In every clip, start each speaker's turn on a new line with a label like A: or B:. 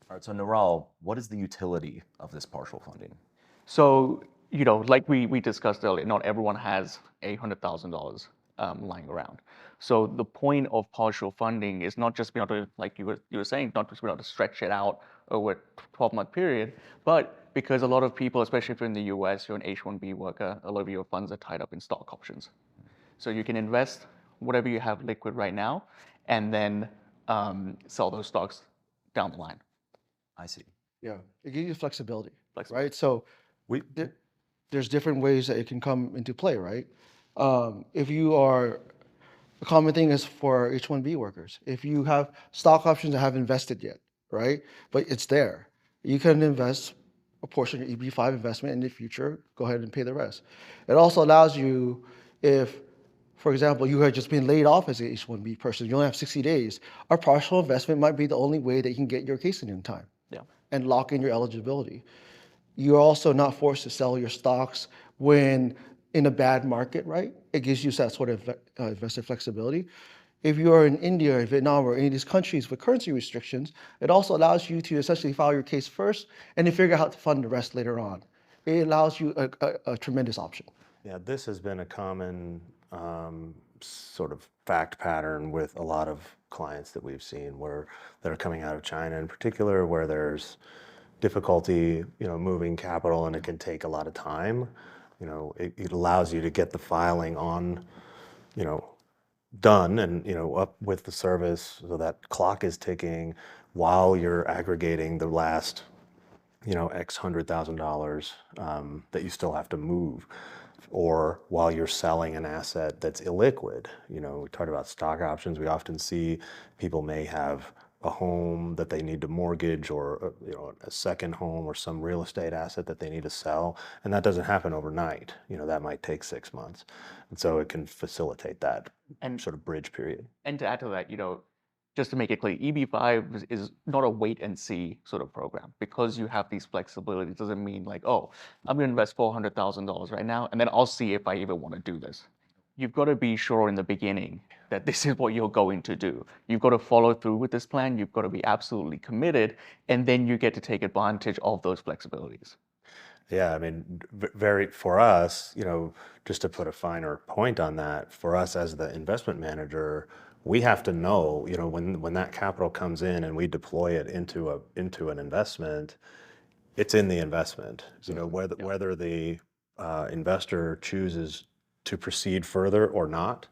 A: All right, so Niral, what is the utility of this partial funding?
B: So, like we discussed earlier, not everyone has $800,000 lying around. So the point of partial funding is not just being able to, like you were saying, not just being able to stretch it out over a 12-month period, but because a lot of people, especially if you're in the US, you're an H-1B worker, a lot of your funds are tied up in stock options. So you can invest whatever you have liquid right now, and then sell those stocks down the line.
A: I see.
C: Yeah, it gives you flexibility,
B: Flexibility.
C: right? So
A: We,
C: there's different ways that it can come into play, right? If you are, a common thing is for H-1B workers. If you have stock options that haven't invested yet, right? But it's there. You can invest a portion of your EB-5 investment in the future, go ahead and pay the rest. It also allows you, if, for example, you had just been laid off as an H-1B person, you only have 60 days, a partial investment might be the only way that you can get your case in time.
B: Yeah.
C: And lock in your eligibility. You're also not forced to sell your stocks when in a bad market, right? It gives you that sort of investor flexibility. If you are in India or Vietnam or any of these countries with currency restrictions, it also allows you to essentially file your case first and then figure out how to fund the rest later on. It allows you a tremendous option.
D: Yeah, this has been a common sort of fact pattern with a lot of clients that we've seen that are coming out of China in particular, where there's difficulty, moving capital, and it can take a lot of time. It allows you to get the filing on, done and, up with the service, so that clock is ticking while you're aggregating the last, X $100,000 that you still have to move, or while you're selling an asset that's illiquid. We talked about stock options. We often see people may have a home that they need to mortgage, or a second home or some real estate asset that they need to sell, and that doesn't happen overnight. That might take 6 months, and so it can facilitate that
B: And
D: sort of bridge period.
B: And to add to that, just to make it clear, EB-5 is not a wait and see sort of program. Because you have these flexibilities doesn't mean like, oh, I'm going to invest $400,000 right now, and then I'll see if I even want to do this. You've got to be sure in the beginning that this is what you're going to do. You've got to follow through with this plan. You've got to be absolutely committed, and then you get to take advantage of those flexibilities.
D: Yeah, I mean, for us, just to put a finer point on that, for us as the investment manager, we have to know, when that capital comes in and we deploy it into an investment, it's in the investment. Whether the investor chooses to proceed further or not,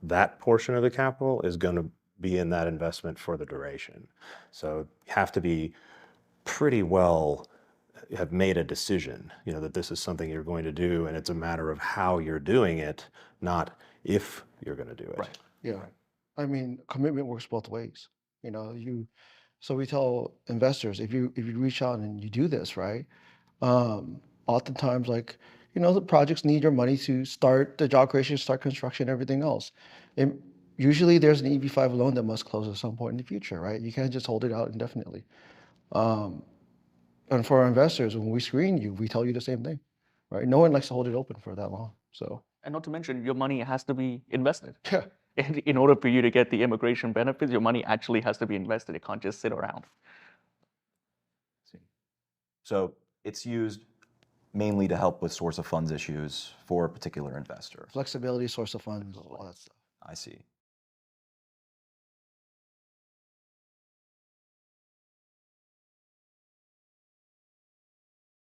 D: that portion of the capital is going to be in that investment for the duration. So you have to be pretty well have made a decision, that this is something you're going to do, and it's a matter of how you're doing it, not if you're going to do it.
B: Right.
C: Yeah. I mean, commitment works both ways. So we tell investors, if you reach out and you do this, right? Oftentimes, like, the projects need your money to start the job creation, start construction, everything else. And usually there's an EB-5 loan that must close at some point in the future, right? You can't just hold it out indefinitely. And for our investors, when we screen you, we tell you the same thing, right? No one likes to hold it open for that long. So,
B: And not to mention, your money has to be invested.
C: yeah.
B: And in order for you to get the immigration benefits, your money actually has to be invested. It can't just sit around.
A: So it's used mainly to help with source of funds issues for a particular investor.
C: Flexibility, source of funds, all that stuff.
A: I see.